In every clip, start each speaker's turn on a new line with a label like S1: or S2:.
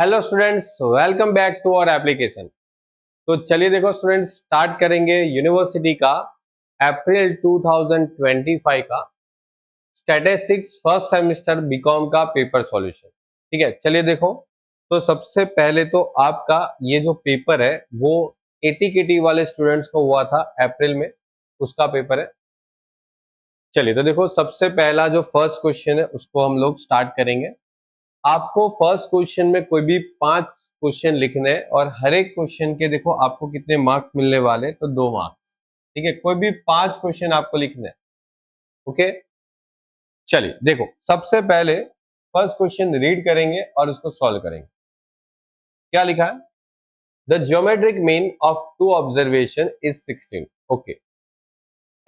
S1: Hello students, welcome back to our application. तो चलिए देखो स्टूडेंट्स, स्टार्ट करेंगे यूनिवर्सिटी का अप्रैल 2025 का स्टैटिस्टिक्स फर्स्ट सेमेस्टर बीकॉम का पेपर सॉल्यूशन। ठीक है, चलिए देखो। तो सबसे पहले तो आपका ये जो पेपर है वो एटीकेटी वाले स्टूडेंट्स को हुआ था अप्रैल में, उसका पेपर है। चलिए तो देखो, सबसे पहला जो फर्स्ट क्वेश्चन है उसको हम लोग स्टार्ट करेंगे। आपको फर्स्ट क्वेश्चन में कोई भी 5 क्वेश्चन लिखने हैं और हर एक क्वेश्चन के देखो आपको कितने मार्क्स मिलने वाले, तो 2 मार्क्स। ठीक है, कोई भी 5 क्वेश्चन आपको लिखने हैं। ओके, चलिए देखो, सबसे पहले फर्स्ट क्वेश्चन रीड करेंगे और उसको सॉल्व करेंगे। क्या लिखा है? The geometric mean of two observation is 16। Okay,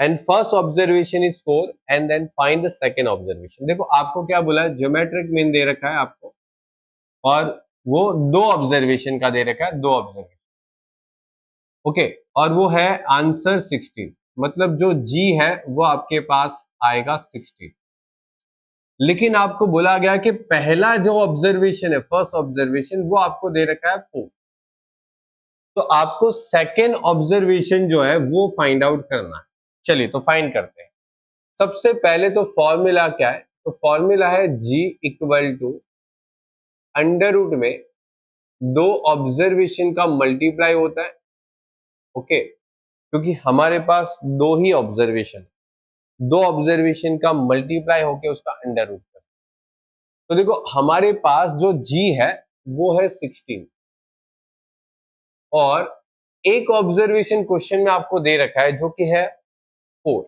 S1: and first observation is 4 and then find the second observation. देखो आपको क्या बोला है, ज्योमेट्रिक मीन दे रखा है आपको और वो 2 ऑब्जर्वेशन का दे रखा है, 2 ऑब्जर्वेशन। ओके, और वो है आंसर 16, मतलब जो जी है वो आपके पास आएगा 16। लेकिन आपको बोला गया कि पहला जो ऑब्जर्वेशन है, फर्स्ट ऑब्जर्वेशन, वो आपको दे रखा है 4। तो आपको सेकेंड ऑब्जर्वेशन जो है वो फाइंड आउट करना है। चलिए तो फाइंड करते हैं। सबसे पहले तो फॉर्मूला क्या है? तो फॉर्मूला है जी इक्वल टू अंडर रूट में 2 ऑब्जर्वेशन का मल्टीप्लाई होता है। ओके, क्योंकि हमारे पास 2 ही ऑब्जर्वेशन, 2 ऑब्जर्वेशन का मल्टीप्लाई होके उसका अंडर रूट कर। तो देखो हमारे पास जो जी है वो है 16 और एक ऑब्जर्वेशन क्वेश्चन में आपको दे रखा है जो कि है 4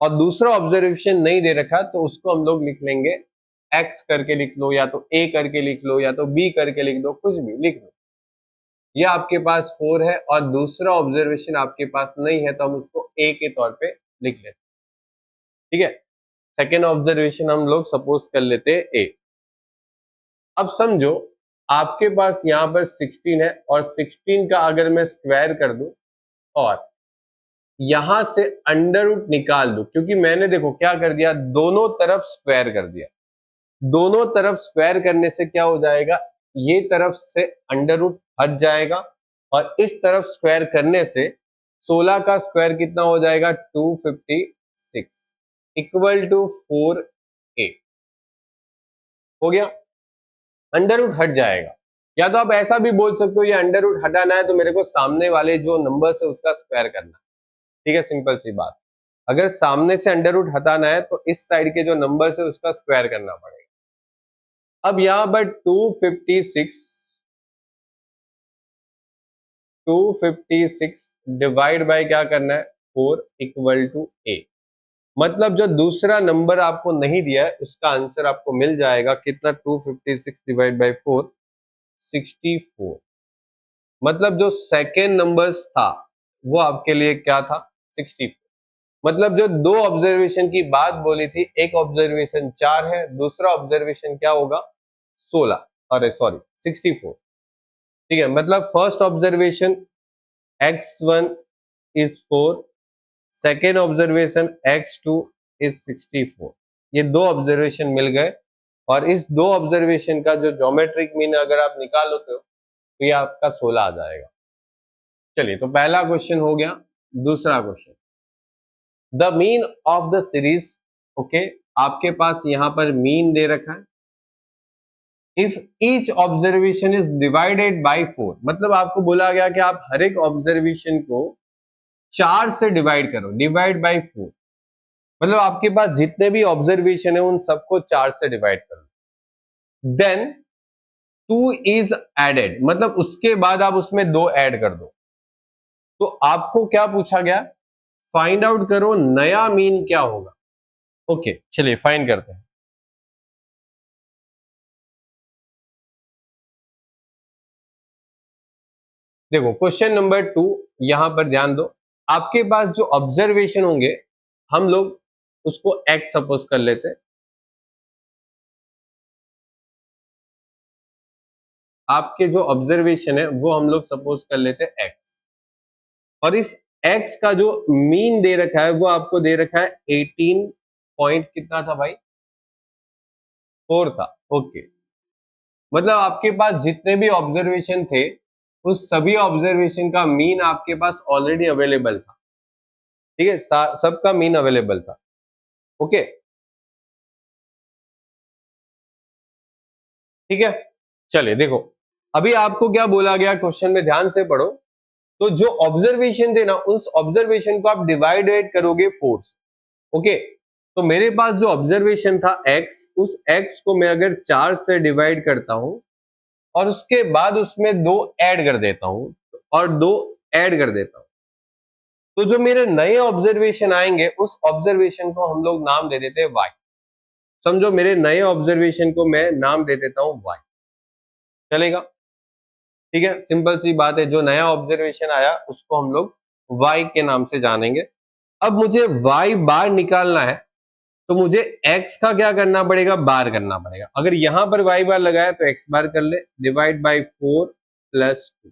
S1: और दूसरा ऑब्जर्वेशन नहीं दे रखा, तो उसको हम लोग लिख लेंगे x करके लिख लो, या तो a करके लिख लो, या तो b करके लिख दो, कुछ भी लिख लो। ये आपके पास 4 है और दूसरा ऑब्जर्वेशन आपके पास नहीं है, तो हम उसको a के तौर पे लिख लेते। ठीक है, सेकेंड ऑब्जर्वेशन हम लोग सपोज कर लेते हैं a। अब समझो आपके पास यहां पर 16 है और 16 का अगर मैं स्क्वायर कर दूं और यहां से अंडर रूट निकाल दूं, क्योंकि मैंने देखो क्या कर दिया, दोनों तरफ स्क्वायर कर दिया। दोनों तरफ स्क्वायर करने से क्या हो जाएगा, ये तरफ से अंडर रूट हट जाएगा और इस तरफ स्क्वायर करने से 16 का स्क्वायर कितना हो जाएगा, 256 इक्वल टू 4a। हो गया, अंडर रूट हट जाएगा। या तो आप ऐसा भी बोल सकते हो, ये अंडर रूट हटाना है तो मेरे को सामने वाले जो नंबर्स है उसका स्क्वायर करना। ठीक है, सिंपल सी बात। अगर सामने से अंडर रूट हटाना है तो इस साइड के जो नंबर्स है उसका स्क्वायर करना पड़ेगा। अब यहां पर 256 डिवाइड बाय क्या करना है, 4 इक्वल टू a। मतलब जो दूसरा नंबर आपको नहीं दिया है उसका आंसर आपको मिल जाएगा कितना, 256 डिवाइड बाय 4, 64। मतलब जो सेकेंड नंबर्स था वो आपके लिए क्या था, 64। मतलब जो 2 ऑब्जर्वेशन की बात बोली थी, एक ऑब्जर्वेशन 4 है, दूसरा ऑब्जर्वेशन क्या होगा, 16, अरे सॉरी 64। ठीक है, मतलब first observation x1 is 4, second observation x2 is 64। ये 2 ऑब्जर्वेशन मिल गए और इस 2 ऑब्जर्वेशन का जो ज्योमेट्रिक मीन अगर आप निकालोगे तो ये आपका 16 आ जाएगा। चलिए तो पहला क्वेश्चन हो गया। दूसरा question, the mean of the series. Okay, आपके पास यहां पर मीन दे रखा है। If each observation is divided by 4, मतलब आपको बोला गया कि आप हर एक ऑब्जर्वेशन को 4 से डिवाइड करो, डिवाइड बाय 4। मतलब आपके पास जितने भी ऑब्जर्वेशन है उन सबको 4 से डिवाइड करो। देन 2 इज एडेड, मतलब उसके बाद आप उसमें 2 ऐड कर दो। तो आपको क्या पूछा गया, फाइंड आउट करो नया मीन क्या होगा। ओके, चलिए फाइंड करते हैं। देखो क्वेश्चन नंबर 2, यहां पर ध्यान दो। आपके पास जो ऑब्जर्वेशन होंगे, हम लोग उसको x सपोज कर लेते हैं। आपके जो ऑब्जर्वेशन है वो हम लोग सपोज कर लेते हैं x, और इस x का जो मीन दे रखा है वो आपको दे रखा है 18 पॉइंट कितना था भाई, 4 था। ओके, मतलब आपके पास जितने भी ऑब्जर्वेशन थे उस सभी ऑब्जर्वेशन का मीन आपके पास ऑलरेडी अवेलेबल था, ठीक है, सबका मीन अवेलेबल था। ओके, ठीक है। चलिए देखो, अभी आपको क्या बोला गया क्वेश्चन में, ध्यान से पढ़ो। तो जो ऑब्जर्वेशन थे ना, उस ऑब्जर्वेशन को आप डिवाइडेड करोगे 4 से। ओके, तो मेरे पास जो ऑब्जर्वेशन था x, उस x को मैं अगर 4 से डिवाइड करता हूं और उसके बाद उसमें 2 ऐड कर देता हूं और 2 ऐड कर देता हूं, तो जो मेरे नए ऑब्जर्वेशन आएंगे उस ऑब्जर्वेशन को हम लोग नाम दे देते हैं y। समझो, मेरे नए ऑब्जर्वेशन को मैं नाम दे देता हूं y। चलेगा? ठीक है, सिंपल सी बात है, जो नया ऑब्जर्वेशन आया उसको हम लोग y के नाम से जानेंगे। अब मुझे y बार निकालना है, तो मुझे x का क्या करना पड़ेगा, बार करना पड़ेगा। अगर यहां पर y बार लगाया तो x बार कर ले, डिवाइड बाई 4 प्लस 2,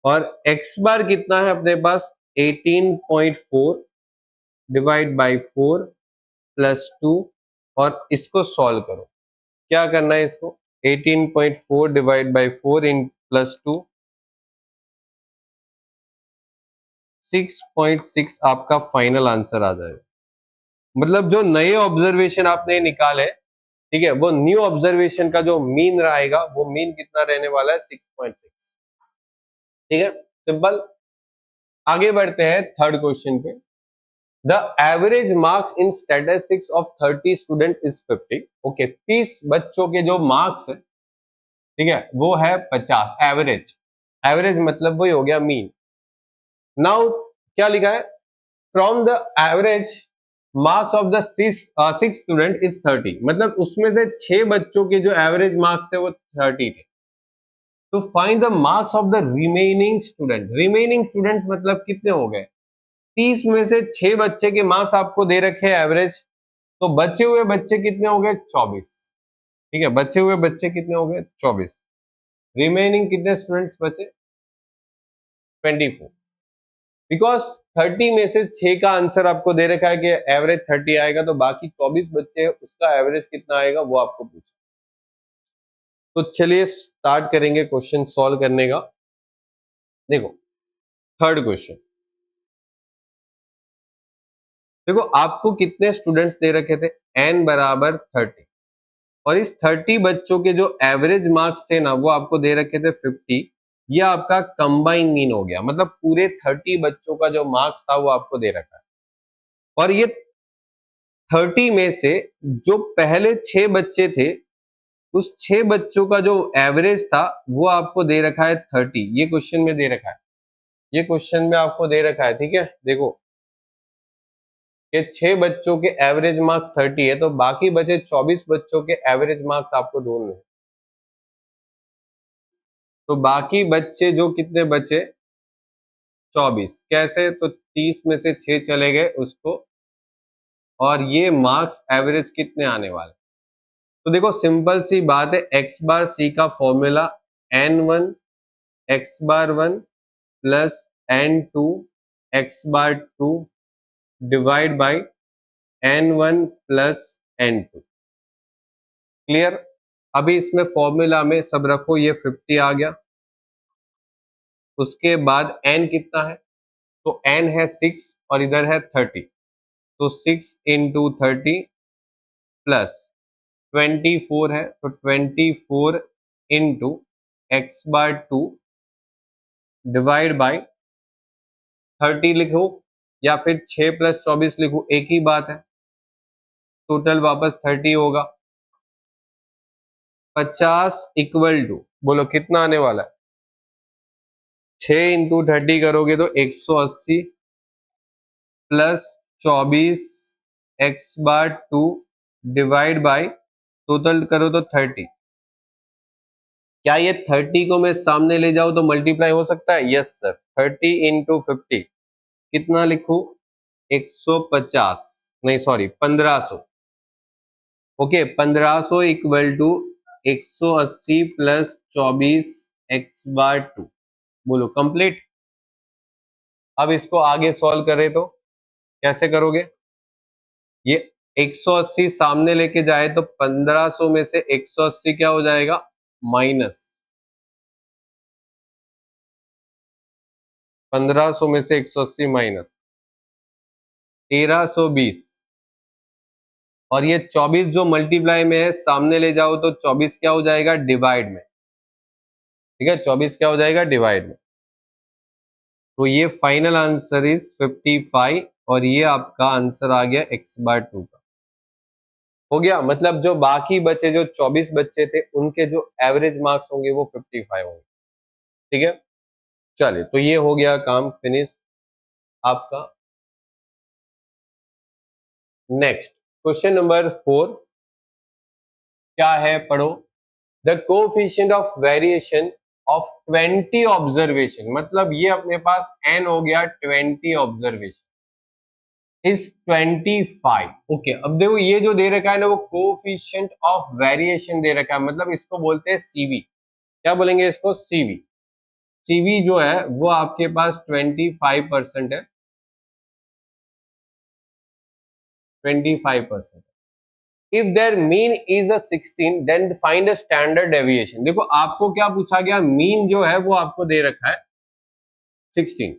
S1: और x बार कितना है अपने पास 18.4 डिवाइड बाई 4 प्लस 2, और इसको सॉल्व करो। क्या करना है इसको, 18.4 डिवाइड बाई 4 इन प्लस 2, 6.6 आपका फाइनल आंसर आ जाएगा। मतलब जो नए ऑब्जर्वेशन आपने निकाले, ठीक है, वो न्यू ऑब्जर्वेशन का जो मीन रहेगा वो मीन कितना रहने वाला है, 6.6। ठीक है, सिंपल। आगे बढ़ते हैं थर्ड क्वेश्चन पे। The average marks in statistics of 30 student is 50। Okay, 30 बच्चों के जो मार्क्स है, ठीक है, वो है 50। एवरेज, एवरेज मतलब वही हो गया मीन। नाउ क्या लिखा है, from the average marks of the 6 student is 30। मतलब उसमें से 6 बच्चों के जो एवरेज मार्क्स थे वो 30 थे। तो find the marks of the remaining student. Remaining student मतलब कितने हो गए, 30 में से 6 बच्चे के मार्क्स आपको दे रखे हैं एवरेज, तो बचे हुए बच्चे कितने हो गए, 24। ठीक है, बचे हुए बच्चे कितने हो गए, 24। रिमेनिंग कितने स्टूडेंट्स बचे, 24। बिकॉज 30 में से 6 का आंसर आपको दे रखा है कि एवरेज 30 आएगा, तो बाकी 24 बच्चे उसका एवरेज कितना आएगा वो आपको पूछा। तो चलिए स्टार्ट करेंगे क्वेश्चन सॉल्व करने का। देखो, थर्ड क्वेश्चन, देखो आपको कितने स्टूडेंट्स दे रखे थे, n बराबर 30, और इस 30 बच्चों के जो एवरेज मार्क्स थे ना वो आपको दे रखे थे 50। ये आपका कंबाइन मीन हो गया, मतलब पूरे 30 बच्चों का जो मार्क्स था वो आपको दे रखा है। और ये 30 में से जो पहले 6 बच्चे थे, उस 6 बच्चों का जो एवरेज था वो आपको दे रखा है 30। ये क्वेश्चन में दे रखा है, ये क्वेश्चन में आपको दे रखा है। ठीक है, देखो कि 6 बच्चों के एवरेज मार्क्स 30 है, तो बाकी बचे 24 बच्चों के एवरेज मार्क्स आपको ढूंढने हैं। तो बाकी बच्चे जो कितने बचे, 24। कैसे, तो 30 में से 6 चले गए उसको, और ये मार्क्स एवरेज कितने आने वाले। तो देखो सिंपल सी बात है, x बार c का formula n1 x bar 1 plus n2 x bar 2 divide by n1 plus n2। Clear? अभी इसमें फॉर्मूला में सब रखो, ये 50 आ गया। उसके बाद n कितना है, तो n है 6 और इधर है 30, तो 6 इंटू 30 प्लस 24 है, तो 24 इंटू एक्स बार 2 डिवाइड बाई 30 लिखो, या फिर 6 प्लस 24 लिखो, एक ही बात है। टोटल वापस 30 होगा। 50 इक्वल टू, बोलो कितना आने वाला है, 6 इंटू 30 करोगे तो 180 प्लस 24 एक्स बार 2 डिवाइड बाई, टोटल करो तो 30। क्या ये 30 को मैं सामने ले जाऊं तो मल्टीप्लाई हो सकता है, यस सर। 30 इंटू 50 कितना लिखूं, 150, नहीं sorry 1500। Okay, 1500 equal to 180 plus 24 x बार 2। बोलो कंप्लीट। अब इसको आगे सॉल्व करें तो कैसे करोगे, ये 180 सामने लेके जाए तो 1500 में से 180 क्या हो जाएगा, माइनस 1500 में से 180 माइनस 1320, और ये 24 जो मल्टीप्लाई में है सामने ले जाओ तो 24 क्या हो जाएगा, डिवाइड में। ठीक है, 24 क्या हो जाएगा, डिवाइड में। तो ये फाइनल आंसर इज 55, और ये आपका आंसर आ गया x/2 का। हो गया, मतलब जो बाकी बचे, जो 24 बच्चे थे, उनके जो एवरेज मार्क्स होंगे वो 55 होंगे। ठीक है, चलिए, तो ये हो गया काम फिनिश आपका। नेक्स्ट क्वेश्चन नंबर 4 क्या है, पढ़ो। The coefficient of variation of 20 observation, मतलब ये अपने पास n हो गया, 20 ऑब्जर्वेशन इज 25। ओके, अब देखो ये जो दे रखा है ना, वो कोएफिशिएंट ऑफ वेरिएशन दे रखा है, मतलब इसको बोलते हैं सीवी। क्या बोलेंगे इसको, सीवी। सीवी जो है वो आपके पास 25% है, 25%। If their mean is a 16 then find a standard deviation. देखो आपको क्या पूछा गया, मीन जो है वो आपको दे रखा है 16,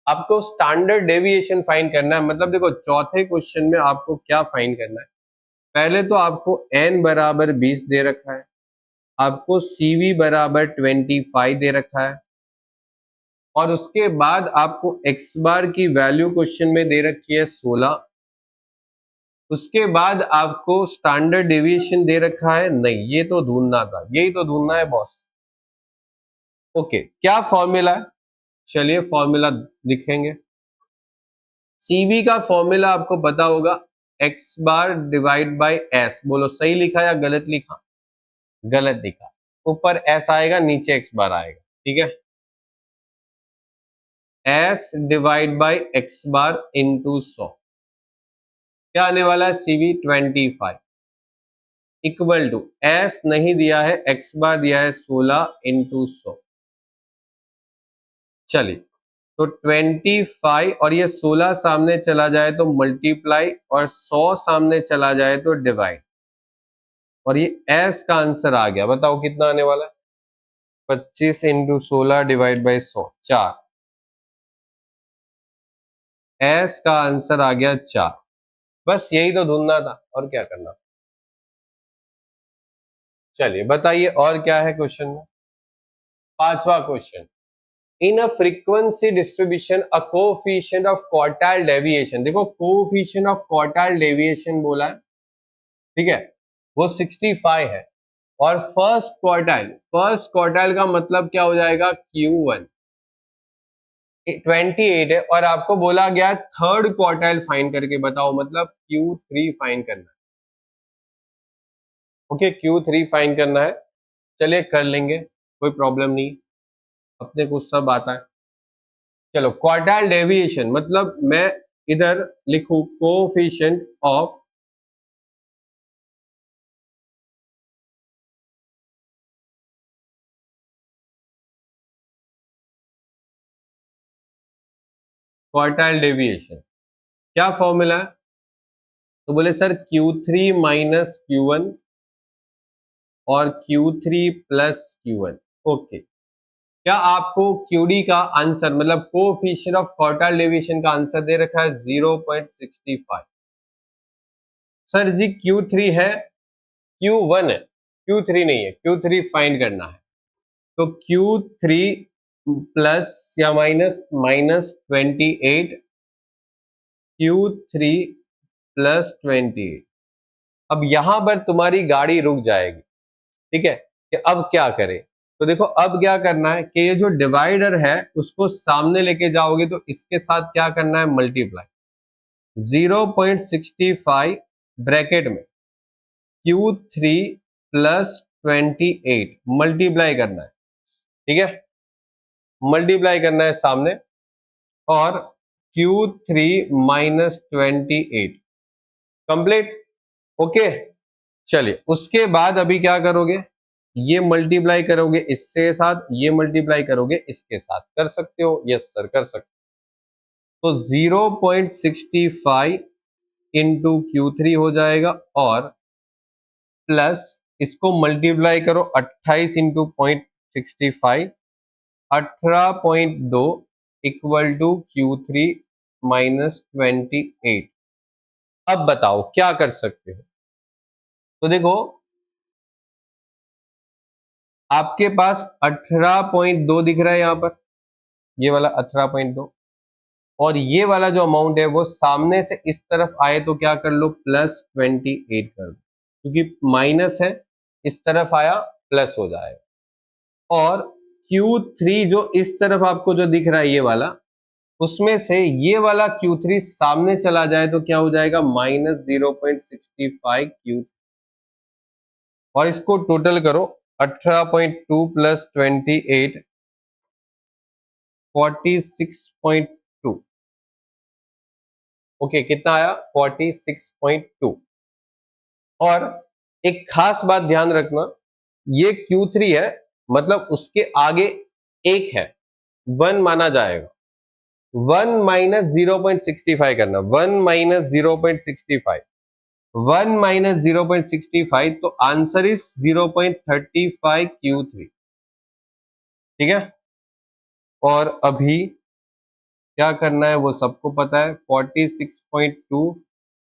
S1: आपको स्टैंडर्ड डेविएशन फाइंड करना है। मतलब देखो चौथे क्वेश्चन में आपको क्या फाइंड करना है, पहले तो आपको n बराबर 20 दे रखा है, आपको cv बराबर 25 दे रखा है, और उसके बाद आपको x बार की वैल्यू क्वेश्चन में दे रखी है 16। उसके बाद आपको स्टैंडर्ड डेविएशन दे रखा है, नहीं ये तो ढूंढना था, यही तो ढूंढना है बॉस। ओके, क्या फॉर्मूला है, चलिए फॉर्मूला लिखेंगे। सीवी का फॉर्मूला आपको पता होगा, x bar divide by S. बोलो सही लिखा या गलत लिखा, गलत लिखा। ऊपर एस आएगा, नीचे एक्स बार आएगा। ठीक है, S divide by x bar into 100, क्या आने वाला है, सीवी 25 इक्वल टू एस नहीं दिया है, एक्स बार दिया है 16 इंटू 100। चलिए, तो 25 और ये 16 सामने चला जाए तो मल्टीप्लाई, और 100 सामने चला जाए तो डिवाइड, और ये एस का आंसर आ गया। बताओ कितना आने वाला है, 25 इंटू 16 डिवाइड बाई 100, 4। एस का आंसर आ गया 4। बस यही तो ढूंढना था, और क्या करना। चलिए बताइए और क्या है क्वेश्चन में। पांचवा question, in a frequency distribution a coefficient of quartile deviation. देखो कोएफिशिएंट ऑफ क्वार्टाइल डेविएशन बोला है, ठीक है, वो 65 है, और फर्स्ट क्वार्टाइल का मतलब क्या हो जाएगा, Q1 28 है, और आपको बोला गया थर्ड क्वार्टाइल फाइंड करके बताओ, मतलब Q3 फाइंड करना है। ओके, Q3 फाइंड करना है, चलिए कर लेंगे, कोई प्रॉब्लम नहीं, अपने को सब आता है। चलो, क्वार्टाइल डेविएशन मतलब मैं इधर लिखूं कोएफिशिएंट ऑफ क्वार्टाइल डेविएशन, क्या फॉर्मूला है, तो बोले सर Q3 माइनस Q1 और Q3 प्लस Q1। ओके, क्या आपको QD का आंसर, मतलब कोएफिशिएंट ऑफ क्वार्टाइल डेविएशन का आंसर दे रखा है 0.65। सर जी Q3 है, Q1 है, Q3 नहीं है, Q3 फाइंड करना है। तो Q3 प्लस या माइनस, -28, Q3 प्लस 28। अब यहां पर तुम्हारी गाड़ी रुक जाएगी। ठीक है, कि अब क्या करें, तो देखो अब क्या करना है कि ये जो डिवाइडर है उसको सामने लेके जाओगे, तो इसके साथ क्या करना है, मल्टीप्लाई। 0.65 ब्रैकेट में Q3 प्लस 28 मल्टीप्लाई करना है। ठीक है, मल्टीप्लाई करना है सामने, और Q3 माइनस 28 कंप्लीट। ओके, चलिए उसके बाद अभी क्या करोगे, ये मल्टीप्लाई करोगे इसके साथ, ये मल्टीप्लाई करोगे इसके साथ, कर सकते हो, यस सर कर सकते हो। तो 0.65 इंटू Q3 हो जाएगा, और प्लस इसको मल्टीप्लाई करो 28 into 0.65, 18.2 equal to Q3 minus 28। अब बताओ क्या कर सकते हो। तो देखो आपके पास 18.2 दिख रहा है यहां पर, ये वाला 18.2, और ये वाला जो अमाउंट है वो सामने से इस तरफ आए तो क्या कर लो, प्लस 28 कर दो, क्योंकि माइनस है, इस तरफ आया प्लस हो जाएगा। और Q3 जो इस तरफ आपको जो दिख रहा है ये वाला, उसमें से ये वाला Q3 सामने चला जाए तो क्या हो जाएगा, माइनस 0.65 Q, और इसको टोटल करो 18.2 प्लस 28, 46.2। ओके, कितना आया, 46.2। और एक खास बात ध्यान रखना, ये Q3 है, मतलब उसके आगे एक है, 1 माना जाएगा। 1 माइनस 0.65 करना, 1 माइनस 0.65, 1 माइनस 0.65, तो आंसर इज 0.35 Q3। ठीक है, और अभी क्या करना है वो सबको पता है, 46.2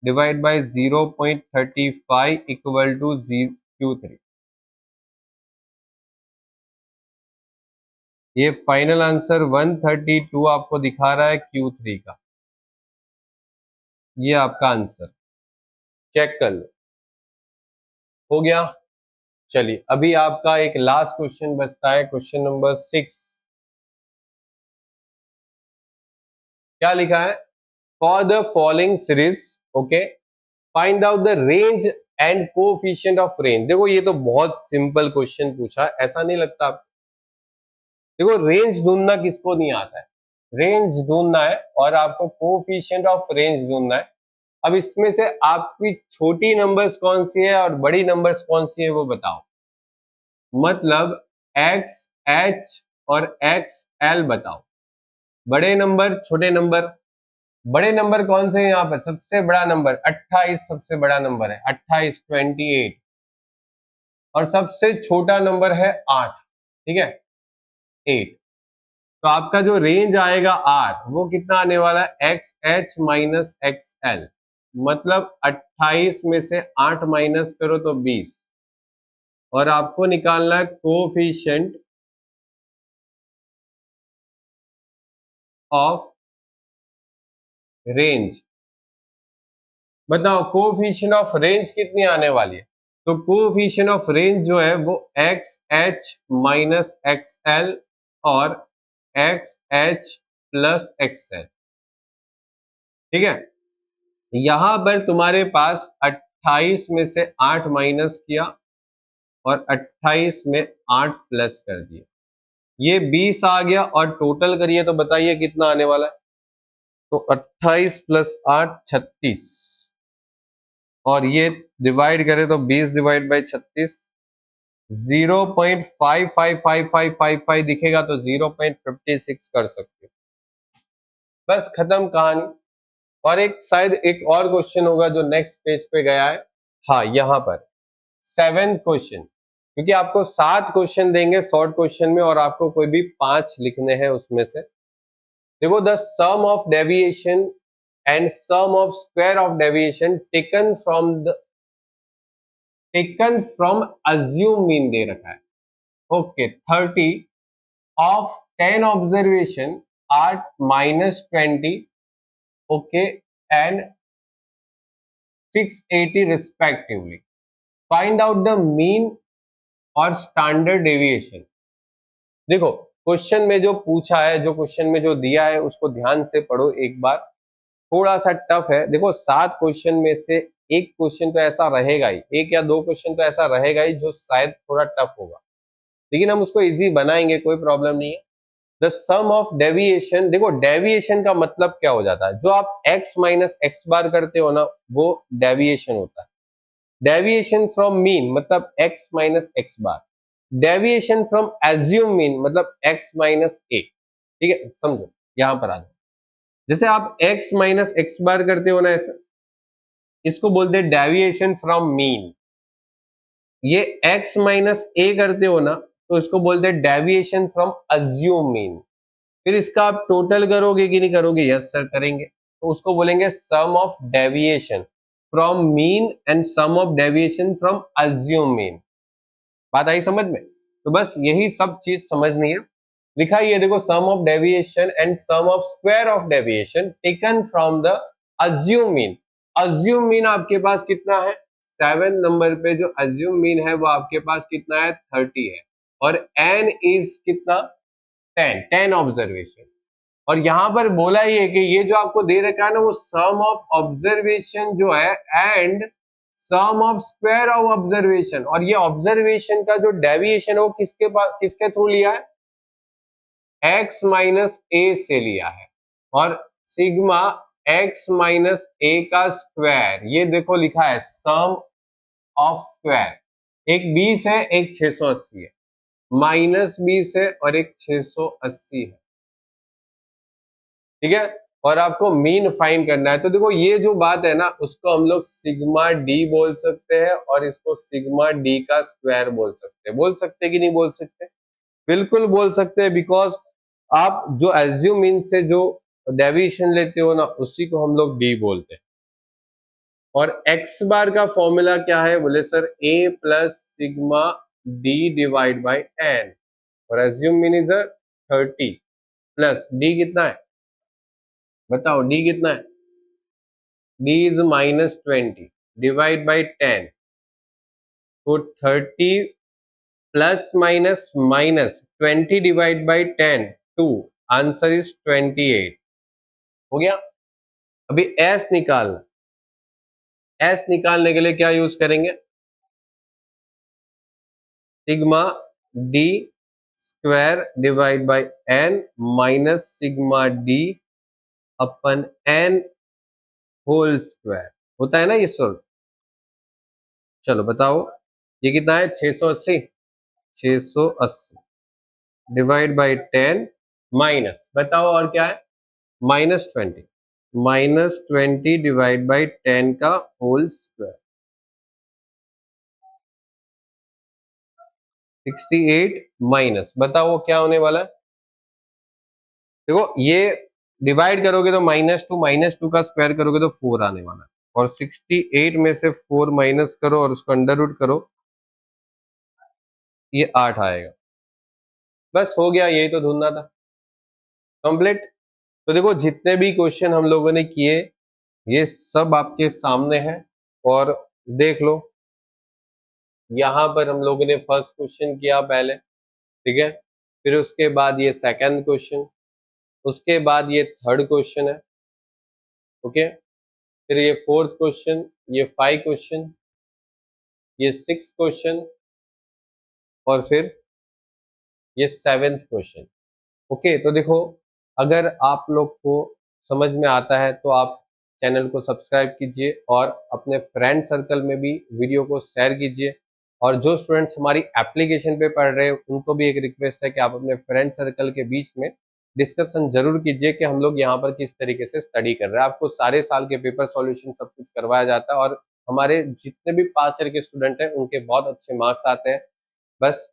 S1: divide by 0.35 equal to Q3। ये फाइनल आंसर 132 आपको दिखा रहा है Q3 का, ये आपका आंसर, चेक कर लो। हो गया। चलिए अभी आपका एक लास्ट क्वेश्चन बचता है, क्वेश्चन नंबर 6। क्या लिखा है, for the following series, okay, find out the range and coefficient of range. देखो ये तो बहुत सिंपल क्वेश्चन पूछा है, ऐसा नहीं लगता आपको। देखो रेंज ढूंढना किसको नहीं आता है, रेंज ढूंढना है, और आपको कोएफिशिएंट ऑफ रेंज ढूंढना है। अब इसमें से आपकी छोटी नंबर्स कौन सी है और बड़ी नंबर्स कौन सी है वो बताओ, मतलब एक्स एच और एक्स एल बताओ, बड़े नंबर छोटे नंबर। बड़े नंबर कौन से हैं यहाँ पर, सबसे बड़ा नंबर 28 सबसे बड़ा नंबर है, 28 28, और सबसे छोटा नंबर है 8, ठीक है 8। तो आपका जो रेंज आएगा आर, वो कितना आने वाला है, x h minus x L, मतलब 28 में से 8 माइनस करो तो 20, और आपको निकालना है कोफिशिएंट ऑफ रेंज। बताओ कोफिशिएंट ऑफ रेंज कितनी आने वाली है। तो कोफिशिएंट ऑफ रेंज जो है वो x h minus x l और x h plus x l, ठीक है। यहां पर तुम्हारे पास 28 में से 8 माइनस किया और 28 में 8 प्लस कर दिया, ये 20 आ गया, और टोटल करिए तो बताइए कितना आने वाला है। तो 28 प्लस 8 36, और ये डिवाइड करें तो 20 डिवाइड बाई 36, 0.555555 दिखेगा तो 0.56 कर सकते हो, बस खत्म कहानी। और एक शायद एक और क्वेश्चन होगा जो नेक्स्ट पेज पे गया है, हाँ यहाँ पर 7 क्वेश्चन, क्योंकि आपको 7 क्वेश्चन देंगे शॉर्ट क्वेश्चन में, और आपको कोई भी 5 लिखने हैं उसमें से। देखो the sum of deviation and sum of square of deviation taken from assumed mean दे रखा है, okay 30 of 10 observation are minus 20, okay, and 680 respectively, find out the mean और स्टैंडर्ड डेविएशन। देखो क्वेश्चन में जो पूछा है, जो क्वेश्चन में जो दिया है उसको ध्यान से पढ़ो एक बार, थोड़ा सा टफ है। देखो 7 क्वेश्चन में से एक क्वेश्चन तो ऐसा रहेगा ही, एक या दो क्वेश्चन तो ऐसा रहेगा ही जो शायद थोड़ा टफ होगा, लेकिन हम उसको इजी बनाएंगे, कोई प्रॉब्लम नहीं है। द सम ऑफ डेविएशन, देखो डेविएशन का मतलब क्या हो जाता है, जो आप x माइनस एक्स बार करते हो ना वो डेविएशन होता है। डेविएशन फ्रॉम मीन मतलब x minus x bar, deviation from assume mean मतलब x माइनस ए, ठीक है, समझो यहां पर आ जाओ। जैसे आप x माइनस एक्स बार करते हो ना ऐसा, इसको बोलते हैं डेविएशन फ्रॉम मीन, ये x माइनस ए करते हो ना, तो इसको बोलते हैं डेविएशन फ्रॉम अज्यूम मीन। फिर इसका आप टोटल करोगे कि नहीं करोगे? यस सर करेंगे, तो उसको बोलेंगे sum of deviation from mean and sum of deviation from assumed mean. बात आई समझ में? तो बस यही सब चीज समझनी है। लिखा ही है देखो, sum of deviation and sum of square of deviation taken from the assumed mean. Assumed mean आपके पास कितना है? 7 नंबर पे जो अज्यूम मीन है वो आपके पास कितना है? 30 है। और n इज कितना? 10 ऑब्जर्वेशन। और यहां पर बोला ही है कि ये जो आपको दे रखा है ना, वो सम ऑफ ऑब्जर्वेशन जो है and sum of square of observation. और ये ऑब्जर्वेशन का जो डेविएशन है वो किसके पास, किसके थ्रू लिया है? x माइनस ए से लिया है। और सिग्मा x माइनस ए का स्क्वायर, ये देखो लिखा है सम ऑफ स्क्वायर। एक 20 है, एक 680 है, माइनस 20 है और एक 680 है। ठीक है, और आपको मीन फाइंड करना है। तो देखो ये जो बात है ना, उसको हम लोग सिग्मा डी बोल सकते हैं और इसको सिग्मा डी का स्क्वायर बोल सकते हैं। बोल सकते हैं कि नहीं बोल सकते? बिल्कुल बोल सकते हैं, बिकॉज आप जो एज्यूम मीन से जो डेविएशन लेते हो ना, उसी को हम लोग डी बोलते हैं। और एक्स बार का फॉर्मूला क्या है? बोले sir a plus sigma d divide by n. और assumed mean is 30 plus d कितना है? बताओ डी कितना है? D is minus 20 divide by 10। तो 30 plus minus minus 20 divide by 10 2, answer is 28। हो गया। अभी एस निकालना। एस निकालने के लिए क्या यूज करेंगे? Sigma D square divide by N minus sigma D upon N whole square. होता है ना ये सोल्व। चलो बताओ, ये कितना है? 680। 680 डिवाइड बाई 10 माइनस, बताओ और क्या है? माइनस 20। माइनस 20 डिवाइड बाई 10 का होल स्क्वायर। 68 माइनस, बताओ क्या होने वाला है? देखो ये डिवाइड करोगे तो -2 का स्क्वायर करोगे तो 4 आने वाला है। और 68 में से 4 माइनस करो और उसको अंडर रूट करो, ये 8 आएगा। बस हो गया, यही तो ढूंढना था। कंप्लीट। तो देखो जितने भी क्वेश्चन हम लोगों ने किए, ये सब आपके सामने है। और देख लो, यहाँ पर हम लोगों ने फर्स्ट क्वेश्चन किया पहले, ठीक है, फिर उसके बाद ये सेकंड क्वेश्चन, उसके बाद ये थर्ड क्वेश्चन है, ओके, फिर ये फोर्थ क्वेश्चन, ये 5 क्वेश्चन, ये 6 क्वेश्चन और फिर ये 7th क्वेश्चन। ओके, तो देखो अगर आप लोग को समझ में आता है तो आप चैनल को सब्सक्राइब कीजिए और अपने फ्रेंड सर्कल में भी वीडियो को शेयर कीजिए। और जो स्टूडेंट्स हमारी एप्लीकेशन पे पढ़ रहे हैं, उनको भी एक रिक्वेस्ट है कि आप अपने फ्रेंड सर्कल के बीच में डिस्कशन जरूर कीजिए कि हम लोग यहाँ पर किस तरीके से स्टडी कर रहे हैं। आपको सारे साल के पेपर सॉल्यूशन सब कुछ करवाया जाता है और हमारे जितने भी पास ईयर के स्टूडेंट हैं उनके बहुत अच्छे मार्क्स आते हैं। बस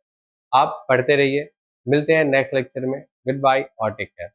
S1: आप पढ़ते रहिए। मिलते हैं नेक्स्ट लेक्चर में। गुड बाय और टेक केयर।